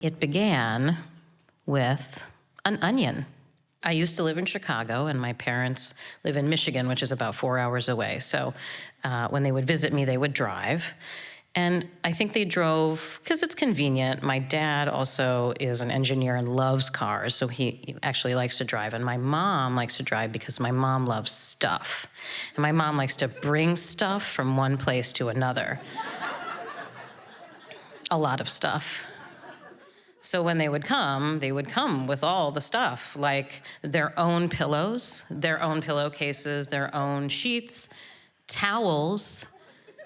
It began with an onion. I used to live in Chicago, and my parents live in Michigan, which is about 4 hours away. So when they would visit me, they would drive. And I think they drove because it's convenient. My dad also is an engineer and loves cars, so he actually likes to drive. And my mom likes to drive because my mom loves stuff. And my mom likes to bring stuff from one place to another. A lot of stuff. So when they would come with all the stuff, like their own pillows, their own pillowcases, their own sheets, towels,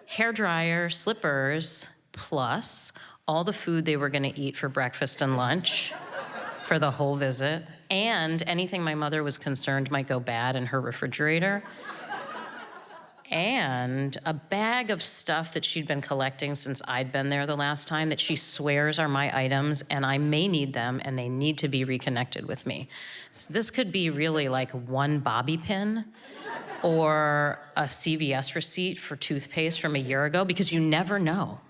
hairdryer, slippers, plus all the food they were gonna eat for breakfast and lunch for the whole visit, and anything my mother was concerned might go bad in her refrigerator, and a bag of stuff that she'd been collecting since I'd been there the last time that she swears are my items, and I may need them, and they need to be reconnected with me. So this could be really like one bobby pin or a CVS receipt for toothpaste from a year ago, because you never know.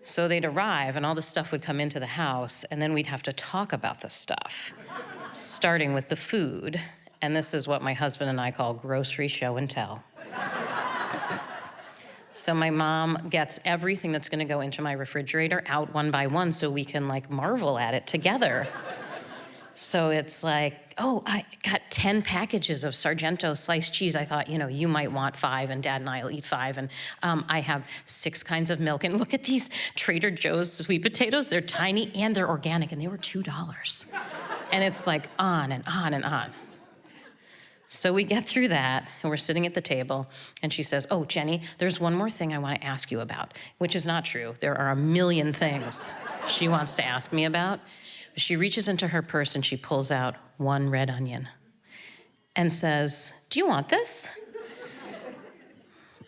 So they'd arrive, and all the stuff would come into the house, and then we'd have to talk about the stuff, starting with the food. And this is what my husband and I call grocery show and tell. So my mom gets everything that's gonna go into my refrigerator out one by one so we can like marvel at it together. So it's like, oh, I got 10 packages of Sargento sliced cheese. I thought, you might want 5, and Dad and I will eat 5. And I have 6 kinds of milk. And look at these Trader Joe's sweet potatoes. They're tiny and they're organic, and they were $2. And it's like on and on and on. So we get through that, and we're sitting at the table, and she says, oh, Jenny, there's one more thing I want to ask you about, which is not true. There are a million things she wants to ask me about. She reaches into her purse, and she pulls out one red onion and says, do you want this?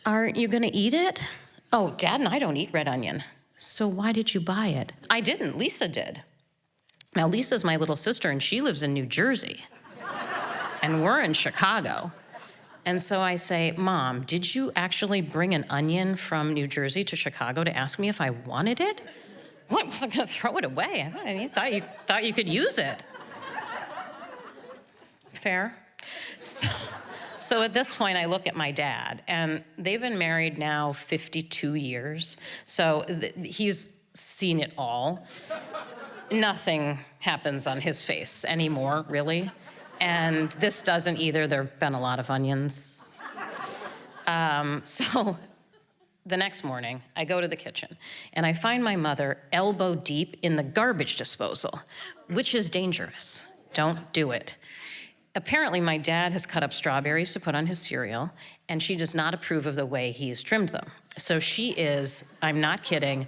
Aren't you going to eat it? Oh, Dad and I don't eat red onion. So why did you buy it? I didn't. Lisa did. Now, Lisa's my little sister, and she lives in New Jersey. And we're in Chicago. And so I say, Mom, did you actually bring an onion from New Jersey to Chicago to ask me if I wanted it? Well, I wasn't gonna throw it away. I thought you could use it. Fair? So at this point, I look at my dad, and they've been married now 52 years. So he's seen it all. Nothing happens on his face anymore, really. And this doesn't either. There have been a lot of onions. So the next morning, I go to the kitchen, and I find my mother elbow deep in the garbage disposal, which is dangerous. Don't do it. Apparently, my dad has cut up strawberries to put on his cereal, and she does not approve of the way he has trimmed them. So she is, I'm not kidding,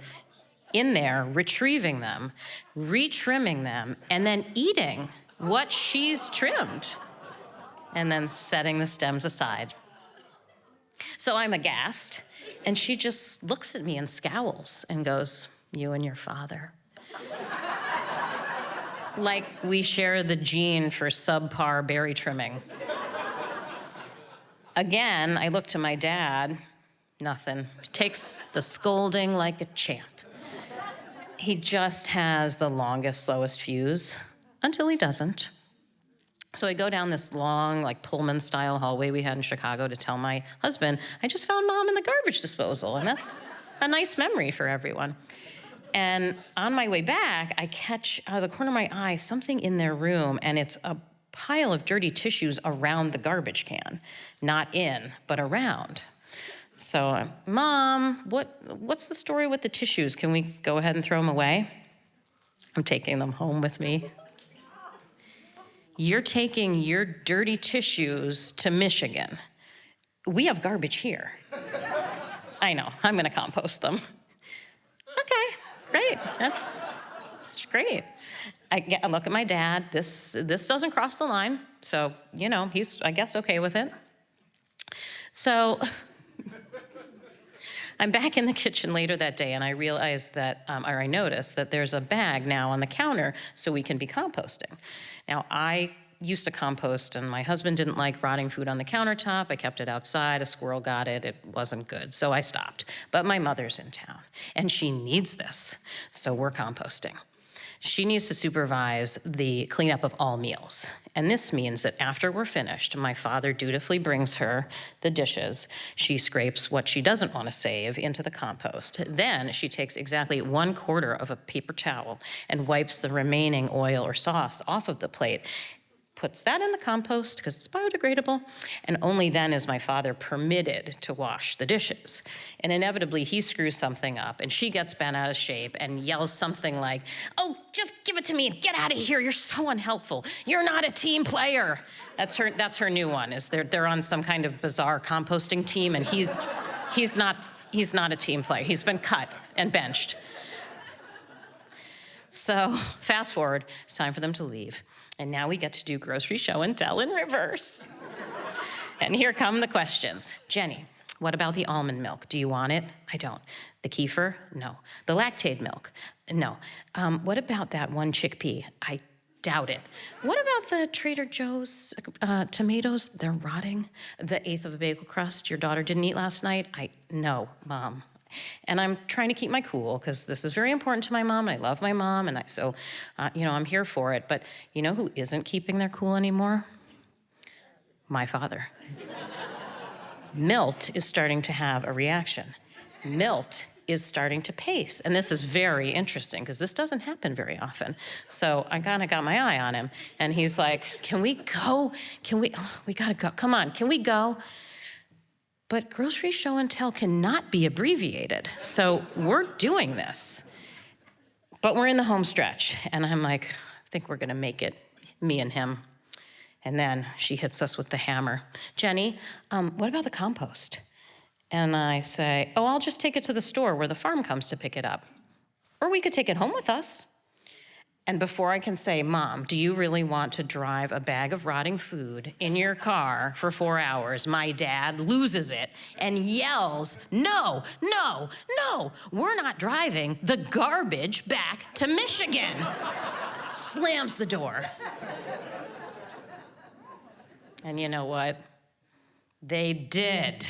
in there retrieving them, retrimming them, and then eating what she's trimmed, and then setting the stems aside. So I'm aghast, and she just looks at me and scowls and goes, you and your father. Like we share the gene for subpar berry trimming. Again, I look to my dad, nothing. Takes the scolding like a champ. He just has the longest, slowest fuse. Until he doesn't. So I go down this long, like Pullman-style hallway we had in Chicago to tell my husband, I just found Mom in the garbage disposal, and that's a nice memory for everyone. And on my way back, I catch out of the corner of my eye something in their room, and it's a pile of dirty tissues around the garbage can. Not in, but around. So, Mom, what's the story with the tissues? Can we go ahead and throw them away? I'm taking them home with me. You're taking your dirty tissues to Michigan. We have garbage here. I know, I'm gonna compost them. Okay, great, that's great. I look at my dad, this doesn't cross the line, so, he's, I guess, okay with it. So, I'm back in the kitchen later that day, and I realized that, or I noticed that there's a bag now on the counter so we can be composting. Now, I used to compost, and my husband didn't like rotting food on the countertop. I kept it outside. A squirrel got it. It wasn't good, so I stopped. But my mother's in town, and she needs this, so we're composting. She needs to supervise the cleanup of all meals. And this means that after we're finished, my father dutifully brings her the dishes. She scrapes what she doesn't want to save into the compost. Then she takes exactly 1/4 of a paper towel and wipes the remaining oil or sauce off of the plate, puts that in the compost because it's biodegradable, and only then is my father permitted to wash the dishes. And inevitably, he screws something up, and she gets bent out of shape and yells something like, "Oh, just give it to me and get out of here. You're so unhelpful. You're not a team player." That's her new one, is they're on some kind of bizarre composting team, and he's not a team player. He's been cut and benched. So fast forward, it's time for them to leave. And now we get to do grocery show and tell in reverse. And here come the questions. Jenny, what about the almond milk? Do you want it? I don't. The kefir? No. The Lactaid milk? No. What about that one chickpea? I doubt it. What about the Trader Joe's tomatoes? They're rotting. The eighth of a bagel crust your daughter didn't eat last night? No, Mom. And I'm trying to keep my cool because this is very important to my mom, and I love my mom, and so I'm here for it. But you know who isn't keeping their cool anymore? My father. Milt is starting to have a reaction. Milt is starting to pace. And this is very interesting because this doesn't happen very often. So I kind of got my eye on him, and he's like, "Can we go? We gotta go. Come on, can we go?" But grocery show and tell cannot be abbreviated. So we're doing this. But we're in the home stretch, and I'm like, I think we're gonna make it, me and him. And then she hits us with the hammer. "Jenny, what about the compost?" And I say, "Oh, I'll just take it to the store where the farm comes to pick it up. Or we could take it home with us." And before I can say, "Mom, do you really want to drive a bag of rotting food in your car for 4 hours?" my dad loses it and yells, "No, no, no, we're not driving the garbage back to Michigan." Slams the door. And you know what? They did.